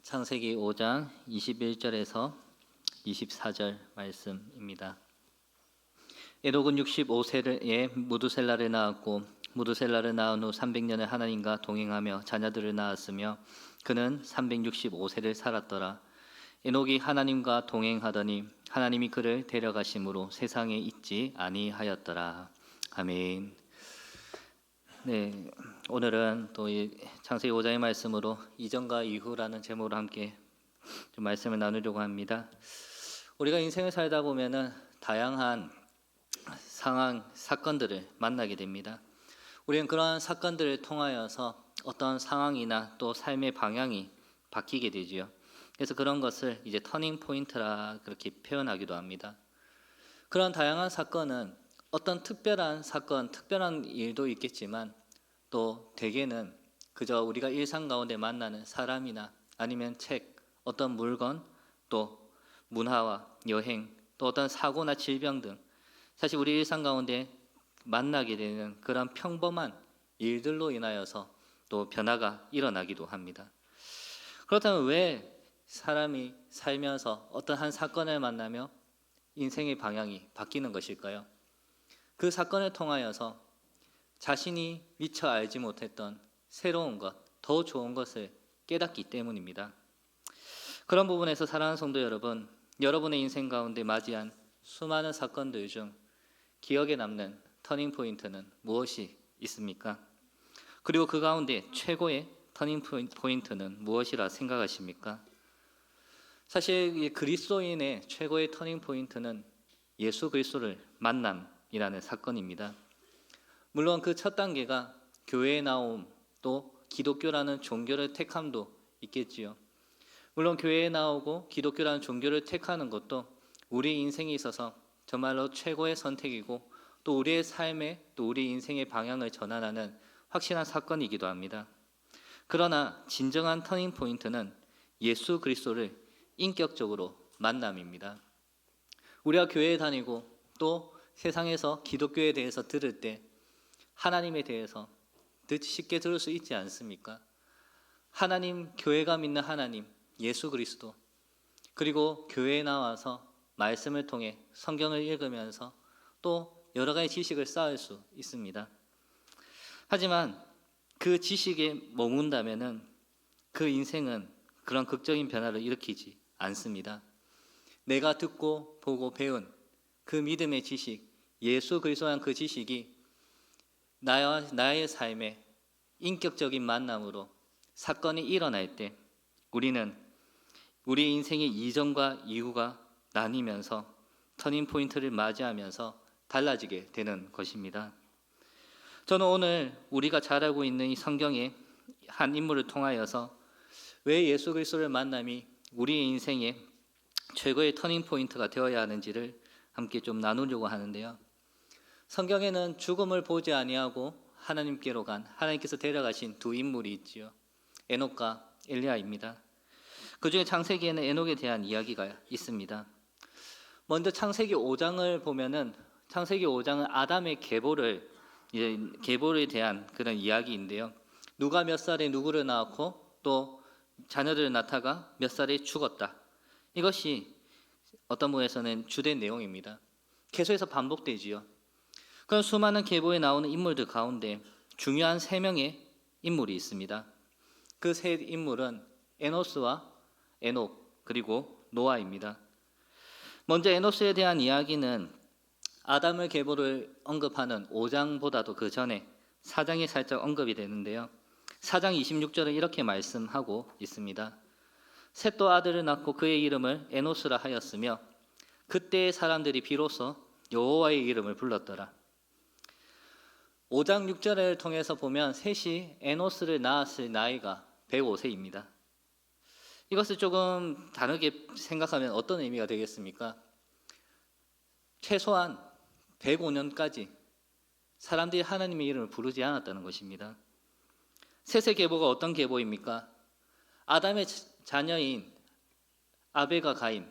창세기 5장 21절에서 24절 말씀입니다. 에녹은 65세에 무두셀라를 낳았고 무두셀라를 낳은 후 300년을 하나님과 동행하며 자녀들을 낳았으며 그는 365세를 살았더라. 에녹이 하나님과 동행하더니 하나님이 그를 데려가심으로 세상에 있지 아니하였더라. 아멘. 네, 오늘은 또 이 창세기 5장의 말씀으로 이전과 이후라는 제목으로 함께 좀 말씀을 나누려고 합니다. 우리가 인생을 살다 보면은 다양한 상황, 사건들을 만나게 됩니다. 우리는 그러한 사건들을 통하여서 어떤 상황이나 또 삶의 방향이 바뀌게 되지요. 그래서 그런 것을 이제 터닝 포인트라 그렇게 표현하기도 합니다. 그런 다양한 사건은 어떤 특별한 사건, 특별한 일도 있겠지만 또 대개는 그저 우리가 일상 가운데 만나는 사람이나 아니면 책, 어떤 물건, 또 문화와 여행, 또 어떤 사고나 질병 등 사실 우리 일상 가운데 만나게 되는 그런 평범한 일들로 인하여서 또 변화가 일어나기도 합니다. 그렇다면 왜 사람이 살면서 어떤 한 사건을 만나며 인생의 방향이 바뀌는 것일까요? 그 사건을 통하여서 자신이 미처 알지 못했던 새로운 것, 더 좋은 것을 깨닫기 때문입니다. 그런 부분에서 사랑하는 성도 여러분, 여러분의 인생 가운데 맞이한 수많은 사건들 중 기억에 남는 터닝 포인트는 무엇이 있습니까? 그리고 그 가운데 최고의 터닝 포인트는 무엇이라 생각하십니까? 사실 그리스도인의 최고의 터닝 포인트는 예수 그리스도를 만남이라는 사건입니다. 물론 그 첫 단계가 교회에 나옴, 또 기독교라는 종교를 택함도 있겠지요. 물론 교회에 나오고 기독교라는 종교를 택하는 것도 우리 인생에 있어서 정말로 최고의 선택이고 또 우리의 삶에 또 우리 인생의 방향을 전환하는 확실한 사건이기도 합니다. 그러나 진정한 터닝 포인트는 예수 그리스도를 인격적으로 만남입니다. 우리가 교회에 다니고 또 세상에서 기독교에 대해서 들을 때 하나님에 대해서 쉽게 들을 수 있지 않습니까? 하나님, 교회가 믿는 하나님, 예수 그리스도, 그리고 교회에 나와서 말씀을 통해 성경을 읽으면서 또 여러 가지 지식을 쌓을 수 있습니다. 하지만 그 지식에 머문다면은 그 인생은 그런 극적인 변화를 일으키지 않습니다. 내가 듣고 보고 배운 그 믿음의 지식, 예수 그리스도란 그 지식이 나의 삶에 인격적인 만남으로 사건이 일어날 때 우리는 우리 인생의 이전과 이후가 나뉘면서 터닝 포인트를 맞이하면서 달라지게 되는 것입니다. 저는 오늘 우리가 잘 알고 있는 이 성경의 한 인물을 통하여서 왜 예수 그리스도를 만남이 우리의 인생의 최고의 터닝 포인트가 되어야 하는지를 함께 좀 나누려고 하는데요. 성경에는 죽음을 보지 아니하고 하나님께로 간 하나님께서 데려가신 두 인물이 있지요. 에녹과 엘리야입니다. 그 중에 창세기에는 에녹에 대한 이야기가 있습니다. 먼저 창세기 5장을 보면은 창세기 5장은 아담의 계보에 대한 그런 이야기인데요. 누가 몇 살에 누구를 낳았고 또 자녀들을 낳다가 몇 살에 죽었다. 이것이 어떤 부분에서는 주된 내용입니다. 계속해서 반복되지요. 그런 수많은 계보에 나오는 인물들 가운데 중요한 세 명의 인물이 있습니다. 그 세 인물은 에노스와 에녹 그리고 노아입니다. 먼저 에노스에 대한 이야기는 아담의 계보를 언급하는 5장보다도 그 전에 4장에 살짝 언급이 되는데요. 4장 26절에 이렇게 말씀하고 있습니다. 셋도 아들을 낳고 그의 이름을 에노스라 하였으며 그때의 사람들이 비로소 여호와의 이름을 불렀더라. 5장 6절을 통해서 보면 셋이 에노스를 낳았을 나이가 105세입니다. 이것을 조금 다르게 생각하면 어떤 의미가 되겠습니까? 최소한 105년까지 사람들이 하나님의 이름을 부르지 않았다는 것입니다. 셋의 계보가 어떤 계보입니까? 아담의 자녀인 아벨과 가인,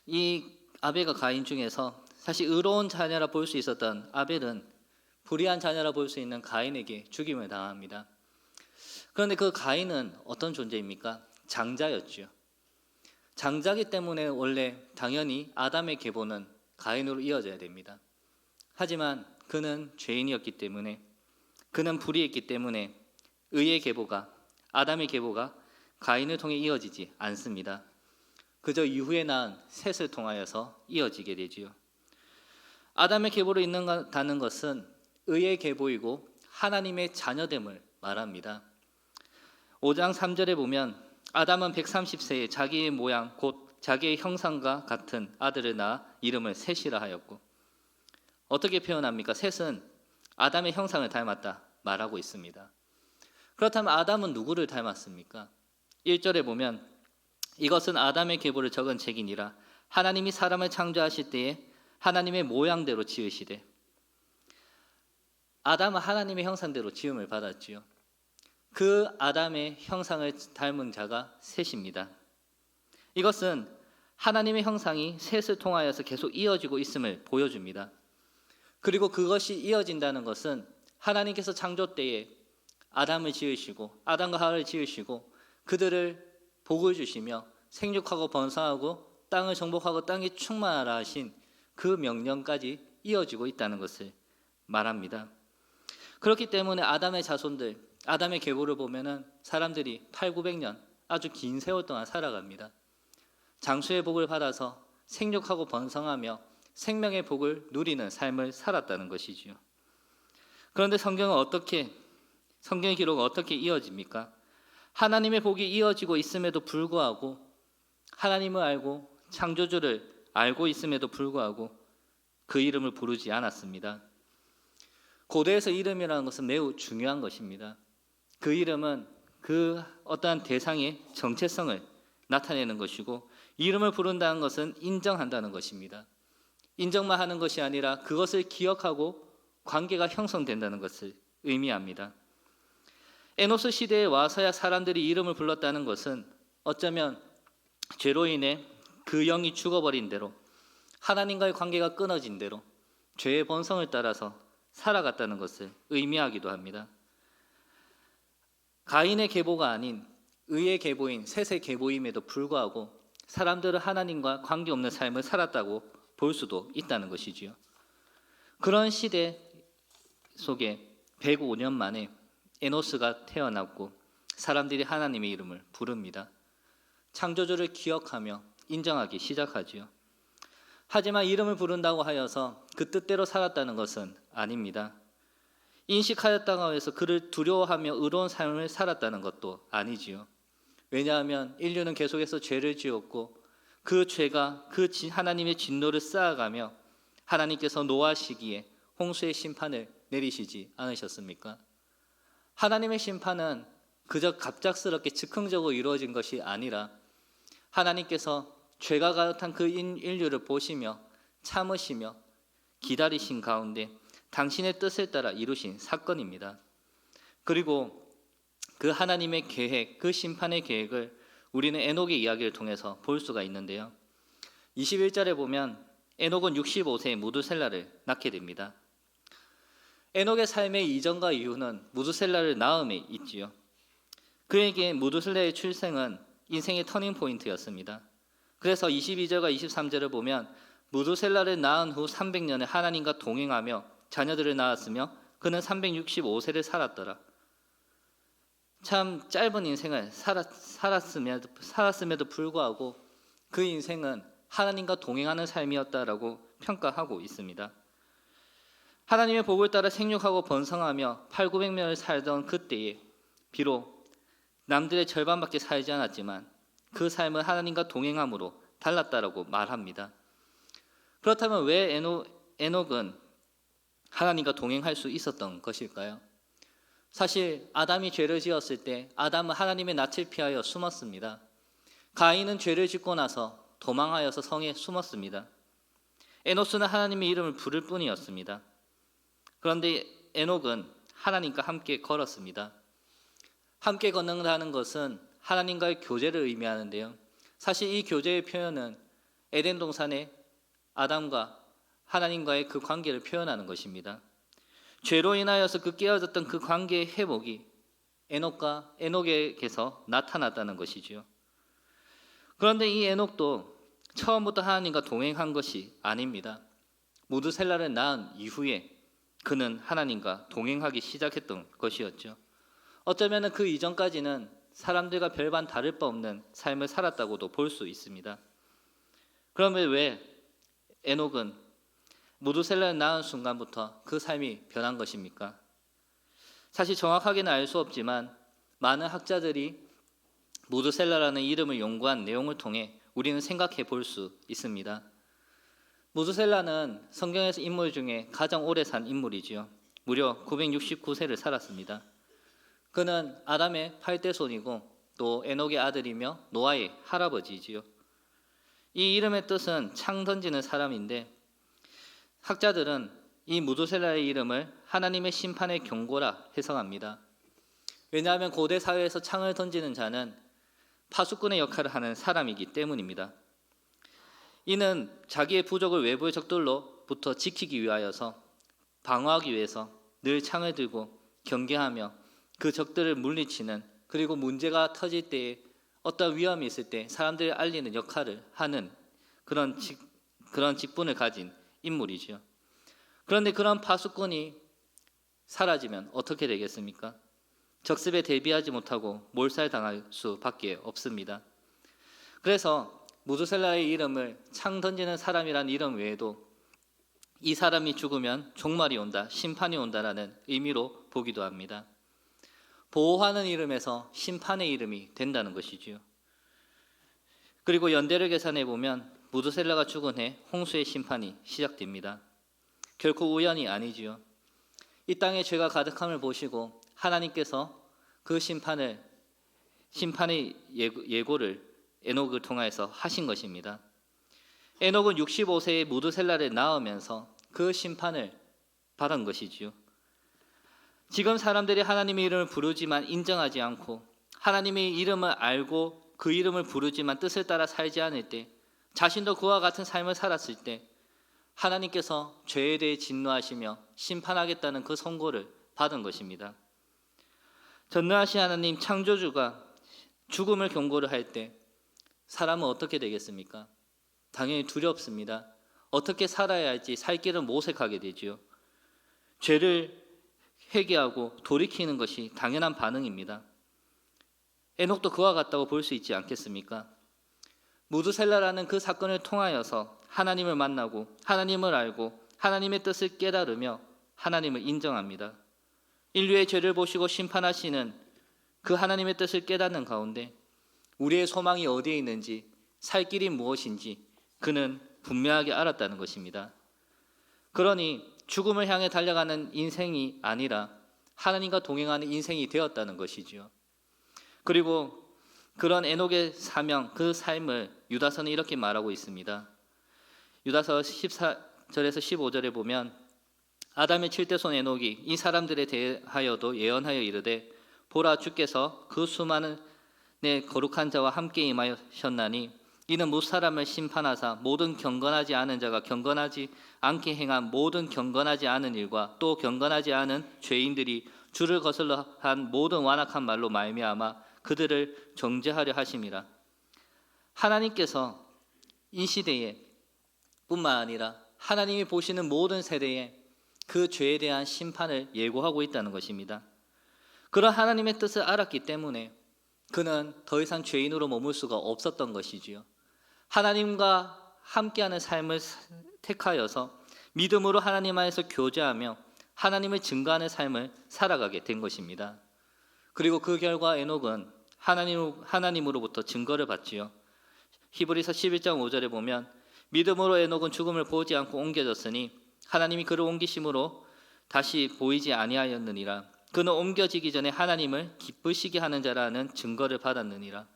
이 아벨과 가인 중에서 사실 의로운 자녀라 볼 수 있었던 아벨은 불의한 자녀라 볼 수 있는 가인에게 죽임을 당합니다. 그런데 그 가인은 어떤 존재입니까? 장자였지요. 장자기 때문에 원래 당연히 아담의 계보는 가인으로 이어져야 됩니다. 하지만 그는 죄인이었기 때문에, 그는 불의했기 때문에 의의 계보가, 아담의 계보가 가인을 통해 이어지지 않습니다. 그저 이후에 낳은 셋을 통하여서 이어지게 되지요. 아담의 계보로 있는다는 것은 의의 계보이고 하나님의 자녀됨을 말합니다. 5장 3절에 보면 아담은 130세에 자기의 모양 곧 자기의 형상과 같은 아들을 낳아 이름을 셋이라 하였고, 어떻게 표현합니까? 셋은 아담의 형상을 닮았다 말하고 있습니다. 그렇다면 아담은 누구를 닮았습니까? 1절에 보면 이것은 아담의 계보를 적은 책이니라. 하나님이 사람을 창조하실 때에 하나님의 모양대로 지으시되, 아담은 하나님의 형상대로 지음을 받았지요. 그 아담의 형상을 닮은 자가 셋입니다. 이것은 하나님의 형상이 셋을 통하여서 계속 이어지고 있음을 보여줍니다. 그리고 그것이 이어진다는 것은 하나님께서 창조 때에 아담을 지으시고 아담과 하와를 지으시고 그들을 복을 주시며 생육하고 번성하고 땅을 정복하고 땅이 충만하라 하신 그 명령까지 이어지고 있다는 것을 말합니다. 그렇기 때문에 아담의 자손들, 아담의 계보를 보면은 사람들이 800~900년 아주 긴 세월 동안 살아갑니다. 장수의 복을 받아서 생육하고 번성하며 생명의 복을 누리는 삶을 살았다는 것이지요. 그런데 성경의 기록은 어떻게 이어집니까? 하나님의 복이 이어지고 있음에도 불구하고, 하나님을 알고 창조주를 알고 있음에도 불구하고 그 이름을 부르지 않았습니다. 고대에서 이름이라는 것은 매우 중요한 것입니다. 그 이름은 그 어떠한 대상의 정체성을 나타내는 것이고, 이름을 부른다는 것은 인정한다는 것입니다. 인정만 하는 것이 아니라 그것을 기억하고 관계가 형성된다는 것을 의미합니다. 에노스 시대에 와서야 사람들이 이름을 불렀다는 것은 어쩌면 죄로 인해 그 영이 죽어버린 대로, 하나님과의 관계가 끊어진 대로 죄의 본성을 따라서 살아갔다는 것을 의미하기도 합니다. 가인의 계보가 아닌 의의 계보인 셋의 계보임에도 불구하고 사람들은 하나님과 관계없는 삶을 살았다고 볼 수도 있다는 것이지요. 그런 시대 속에 105년 만에 에노스가 태어났고 사람들이 하나님의 이름을 부릅니다. 창조주를 기억하며 인정하기 시작하지요. 하지만 이름을 부른다고 하여서 그 뜻대로 살았다는 것은 아닙니다. 인식하였다고 해서 그를 두려워하며 의로운 삶을 살았다는 것도 아니지요. 왜냐하면 인류는 계속해서 죄를 지었고 그 죄가 하나님의 진노를 쌓아가며 하나님께서 노아 시기에 홍수의 심판을 내리시지 않으셨습니까? 하나님의 심판은 그저 갑작스럽게 즉흥적으로 이루어진 것이 아니라 하나님께서 죄가 가득한 그 인류를 보시며 참으시며 기다리신 가운데 당신의 뜻을 따라 이루신 사건입니다. 그리고 그 하나님의 계획, 그 심판의 계획을 우리는 에녹의 이야기를 통해서 볼 수가 있는데요. 21절에 보면 에녹은 65세에 무두셀라를 낳게 됩니다. 에녹의 삶의 이전과 이후는 무두셀라를 낳음에 있지요. 그에게 무두셀라의 출생은 인생의 터닝 포인트였습니다. 그래서 22절과 23절을 보면 무두셀라를 낳은 후 300년을 하나님과 동행하며 자녀들을 낳았으며 그는 365세를 살았더라. 참 짧은 인생을 살았음에도 불구하고 그 인생은 하나님과 동행하는 삶이었다라고 평가하고 있습니다. 하나님의 복을 따라 생육하고 번성하며 800~900년을 살던 그때에 비록 남들의 절반밖에 살지 않았지만 그 삶은 하나님과 동행함으로 달랐다라고 말합니다. 그렇다면 왜 에녹은 하나님과 동행할 수 있었던 것일까요? 사실 아담이 죄를 지었을 때 아담은 하나님의 낯을 피하여 숨었습니다. 가인은 죄를 짓고 나서 도망하여서 성에 숨었습니다. 에노스는 하나님의 이름을 부를 뿐이었습니다. 그런데 에녹은 하나님과 함께 걸었습니다. 함께 걷는다는 것은 하나님과의 교제를 의미하는데요. 사실 이 교제의 표현은 에덴 동산의 아담과 하나님과의 그 관계를 표현하는 것입니다. 죄로 인하여서 그 깨어졌던 그 관계의 회복이 에녹에게서 나타났다는 것이지요. 그런데 이 에녹도 처음부터 하나님과 동행한 것이 아닙니다. 무드셀라를 낳은 이후에 그는 하나님과 동행하기 시작했던 것이었죠. 어쩌면 그 이전까지는 사람들과 별반 다를 바 없는 삶을 살았다고도 볼 수 있습니다. 그러면 왜 에녹은 무드셀라를 낳은 순간부터 그 삶이 변한 것입니까? 사실 정확하게는 알 수 없지만 많은 학자들이 무드셀라라는 이름을 연구한 내용을 통해 우리는 생각해 볼 수 있습니다. 무드셀라는 성경에서 인물 중에 가장 오래 산 인물이지요. 무려 969세를 살았습니다. 그는 아담의 8대 손이고 또 에녹의 아들이며 노아의 할아버지지요. 이 이름의 뜻은 창 던지는 사람인데 학자들은 이 무드셀라의 이름을 하나님의 심판의 경고라 해석합니다. 왜냐하면 고대 사회에서 창을 던지는 자는 파수꾼의 역할을 하는 사람이기 때문입니다. 이는 자기의 부족을 외부의 적들로부터 지키기 위하여서 방어하기 위해서 늘 창을 들고 경계하며 그 적들을 물리치는, 그리고 문제가 터질 때에 어떤 위험이 있을 때 사람들을 알리는 역할을 하는 그런 직분을 가진 인물이지요. 그런데 그런 파수꾼이 사라지면 어떻게 되겠습니까? 적습에 대비하지 못하고 몰살당할 수밖에 없습니다. 그래서 무드셀라의 이름을 창 던지는 사람이라는 이름 외에도 이 사람이 죽으면 종말이 온다, 심판이 온다라는 의미로 보기도 합니다. 보호하는 이름에서 심판의 이름이 된다는 것이지요. 그리고 연대를 계산해 보면 무드셀라가 죽은 해 홍수의 심판이 시작됩니다. 결코 우연이 아니지요. 이 땅에 죄가 가득함을 보시고 하나님께서 그 심판의 예고를 에녹을 통해서 하신 것입니다. 에녹은 65세에 무드셀라를 낳으면서 그 심판을 받은 것이지요. 지금 사람들이 하나님의 이름을 부르지만 인정하지 않고 하나님의 이름을 알고 그 이름을 부르지만 뜻을 따라 살지 않을 때, 자신도 그와 같은 삶을 살았을 때 하나님께서 죄에 대해 진노하시며 심판하겠다는 그 선고를 받은 것입니다. 전능하신 하나님 창조주가 죽음을 경고를 할 때 사람은 어떻게 되겠습니까? 당연히 두렵습니다. 어떻게 살아야 할지 살 길을 모색하게 되지요. 죄를 회개하고 돌이키는 것이 당연한 반응입니다. 에녹도 그와 같다고 볼 수 있지 않겠습니까? 무드셀라라는 그 사건을 통하여서 하나님을 만나고 하나님을 알고 하나님의 뜻을 깨달으며 하나님을 인정합니다. 인류의 죄를 보시고 심판하시는 그 하나님의 뜻을 깨닫는 가운데 우리의 소망이 어디에 있는지, 살 길이 무엇인지 그는 분명하게 알았다는 것입니다. 그러니 죽음을 향해 달려가는 인생이 아니라 하나님과 동행하는 인생이 되었다는 것이지요. 그리고 그런 에녹의 사명, 그 삶을 유다서는 이렇게 말하고 있습니다. 유다서 14절에서 15절에 보면 아담의 7대 손 에녹이 이 사람들에 대하여도 예언하여 이르되 보라, 주께서 그 수많은 내 거룩한 자와 함께 임하셨나니 이는 무사람을 심판하사 모든 경건하지 않은 자가 경건하지 않게 행한 모든 경건하지 않은 일과 또 경건하지 않은 죄인들이 주를 거슬러 한 모든 완악한 말로 말미암아 그들을 정죄하려 하심이라. 하나님께서 이 시대에 뿐만 아니라 하나님이 보시는 모든 세대에 그 죄에 대한 심판을 예고하고 있다는 것입니다. 그런 하나님의 뜻을 알았기 때문에 그는 더 이상 죄인으로 머물 수가 없었던 것이지요. 하나님과 함께하는 삶을 택하여서 믿음으로 하나님 안에서 교제하며 하나님을 증거하는 삶을 살아가게 된 것입니다. 그리고 그 결과 에녹은 하나님으로부터 증거를 받지요. 히브리서 11장 5절에 보면 믿음으로 에녹은 죽음을 보지 않고 옮겨졌으니 하나님이 그를 옮기심으로 다시 보이지 아니하였느니라. 그는 옮겨지기 전에 하나님을 기쁘시게 하는 자라는 증거를 받았느니라.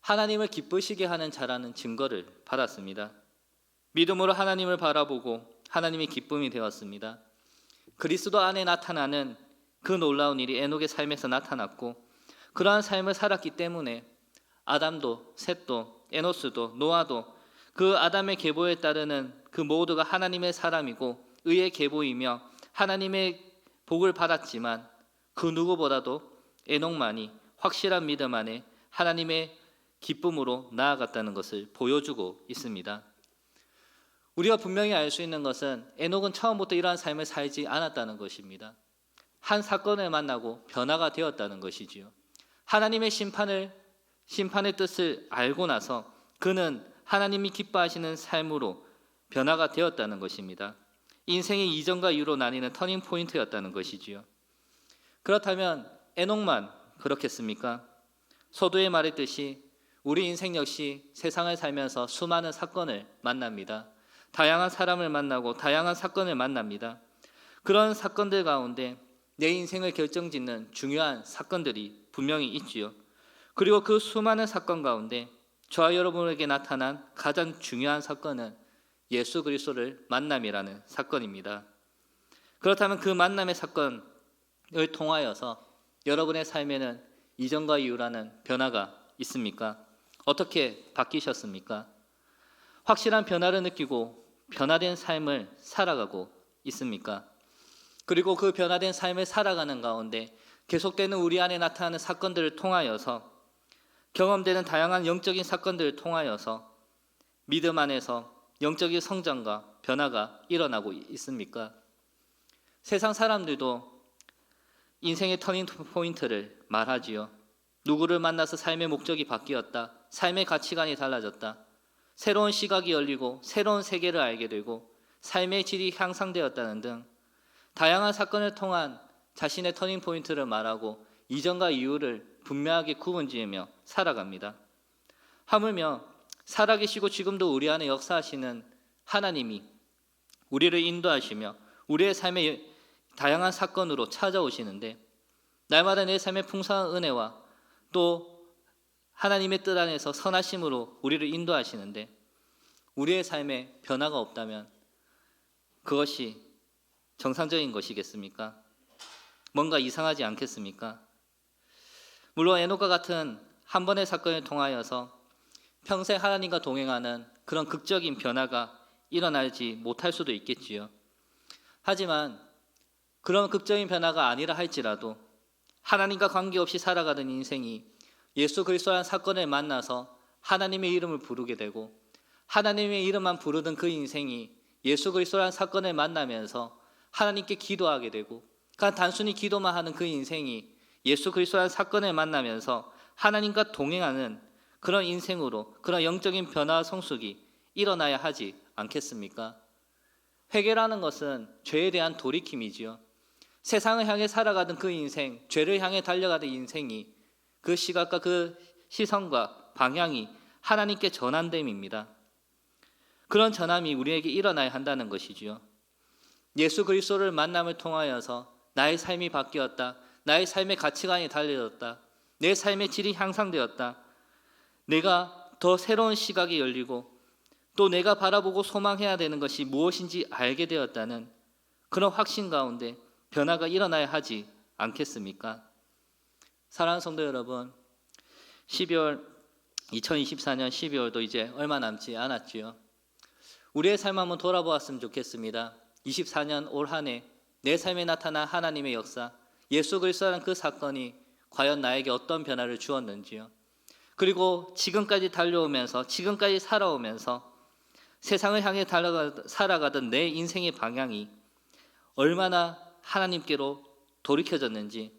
하나님을 기쁘시게 하는 자라는 증거를 받았습니다. 믿음으로 하나님을 바라보고 하나님이 기쁨이 되었습니다. 그리스도 안에 나타나는 그 놀라운 일이 에녹의 삶에서 나타났고, 그러한 삶을 살았기 때문에 아담도 셋도 에노스도 노아도 그 아담의 계보에 따르는 그 모두가 하나님의 사람이고 의의 계보이며 하나님의 복을 받았지만 그 누구보다도 에녹만이 확실한 믿음 안에 하나님의 기쁨으로 나아갔다는 것을 보여주고 있습니다. 우리가 분명히 알 수 있는 것은 에녹은 처음부터 이러한 삶을 살지 않았다는 것입니다. 한 사건을 만나고 변화가 되었다는 것이지요. 하나님의 심판의 뜻을 알고 나서 그는 하나님이 기뻐하시는 삶으로 변화가 되었다는 것입니다. 인생의 이전과 이후로 나뉘는 터닝 포인트였다는 것이지요. 그렇다면 에녹만 그렇겠습니까? 서두에 말했듯이 우리 인생 역시 세상을 살면서 수많은 사건을 만납니다. 다양한 사람을 만나고 다양한 사건을 만납니다. 그런 사건들 가운데 내 인생을 결정짓는 중요한 사건들이 분명히 있지요. 그리고 그 수많은 사건 가운데 저와 여러분에게 나타난 가장 중요한 사건은 예수 그리스도를 만남이라는 사건입니다. 그렇다면 그 만남의 사건을 통하여서 여러분의 삶에는 이전과 이후라는 변화가 있습니까? 어떻게 바뀌셨습니까? 확실한 변화를 느끼고 변화된 삶을 살아가고 있습니까? 그리고 그 변화된 삶을 살아가는 가운데 계속되는 우리 안에 나타나는 사건들을 통하여서 경험되는 다양한 영적인 사건들을 통하여서 믿음 안에서 영적인 성장과 변화가 일어나고 있습니까? 세상 사람들도 인생의 터닝 포인트를 말하지요. 누구를 만나서 삶의 목적이 바뀌었다. 삶의 가치관이 달라졌다. 새로운 시각이 열리고 새로운 세계를 알게 되고 삶의 질이 향상되었다는 등 다양한 사건을 통한 자신의 터닝 포인트를 말하고 이전과 이후를 분명하게 구분지으며 살아갑니다. 하물며 살아계시고 지금도 우리 안에 역사하시는 하나님이 우리를 인도하시며 우리의 삶의 다양한 사건으로 찾아오시는데 날마다 내 삶의 풍성한 은혜와 또 하나님의 뜻 안에서 선하심으로 우리를 인도하시는데 우리의 삶에 변화가 없다면 그것이 정상적인 것이겠습니까? 뭔가 이상하지 않겠습니까? 물론 에녹과 같은 한 번의 사건을 통하여서 평생 하나님과 동행하는 그런 극적인 변화가 일어나지 못할 수도 있겠지요. 하지만 그런 극적인 변화가 아니라 할지라도 하나님과 관계없이 살아가는 인생이 예수 그리스도라는 사건을 만나서 하나님의 이름을 부르게 되고 하나님의 이름만 부르던 그 인생이 예수 그리스도라는 사건을 만나면서 하나님께 기도하게 되고 단순히 기도만 하는 그 인생이 예수 그리스도라는 사건을 만나면서 하나님과 동행하는 그런 인생으로 그런 영적인 변화와 성숙이 일어나야 하지 않겠습니까? 회개라는 것은 죄에 대한 돌이킴이지요. 세상을 향해 살아가던 그 인생, 죄를 향해 달려가던 인생이 그 시각과 그 시선과 방향이 하나님께 전환됨입니다. 그런 전함이 우리에게 일어나야 한다는 것이지요. 예수 그리스도를 만남을 통하여서 나의 삶이 바뀌었다. 나의 삶의 가치관이 달라졌다. 내 삶의 질이 향상되었다. 내가 더 새로운 시각이 열리고 또 내가 바라보고 소망해야 되는 것이 무엇인지 알게 되었다는 그런 확신 가운데 변화가 일어나야 하지 않겠습니까? 사랑하는 성도 여러분, 2024년 12월도 이제 얼마 남지 않았지요. 우리의 삶 한번 돌아보았으면 좋겠습니다. 24년 올 한 해 내 삶에 나타난 하나님의 역사, 예수 그리스도라는 그 사건이 과연 나에게 어떤 변화를 주었는지요. 그리고 지금까지 달려오면서 지금까지 살아오면서 세상을 향해 살아가던 내 인생의 방향이 얼마나 하나님께로 돌이켜졌는지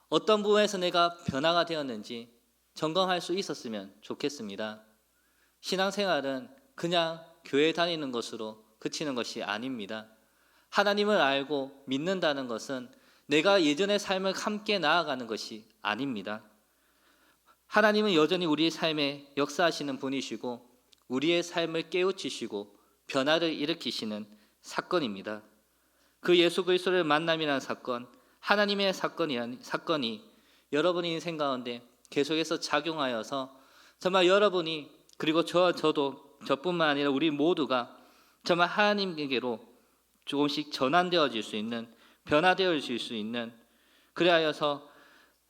어떤 부분에서 내가 변화가 되었는지 점검할 수 있었으면 좋겠습니다. 신앙생활은 그냥 교회 다니는 것으로 그치는 것이 아닙니다. 하나님을 알고 믿는다는 것은 내가 예전의 삶을 함께 나아가는 것이 아닙니다. 하나님은 여전히 우리의 삶에 역사하시는 분이시고 우리의 삶을 깨우치시고 변화를 일으키시는 사건입니다. 그 예수 그리스도를 만남이라는 사건, 하나님의 사건이 여러분의 인생 가운데 계속해서 작용하여서 정말 여러분이 그리고 저뿐만 아니라 우리 모두가 정말 하나님께로 조금씩 전환되어질 수 있는 변화되어질 수 있는 그리하여서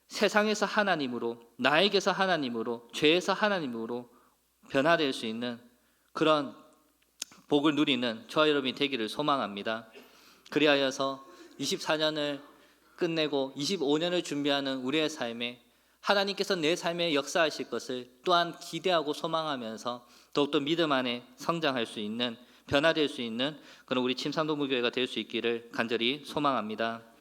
세상에서 하나님으로 나에게서 하나님으로 죄에서 하나님으로 변화될 수 있는 그런 복을 누리는 저와 여러분이 되기를 소망합니다. 그리하여서 24년을 끝내고 25년을 준비하는 우리의 삶에 하나님께서 내 삶에 역사하실 것을 또한 기대하고 소망하면서 더욱더 믿음 안에 성장할 수 있는, 변화될 수 있는 그런 우리 침산동부교회가 될 수 있기를 간절히 소망합니다.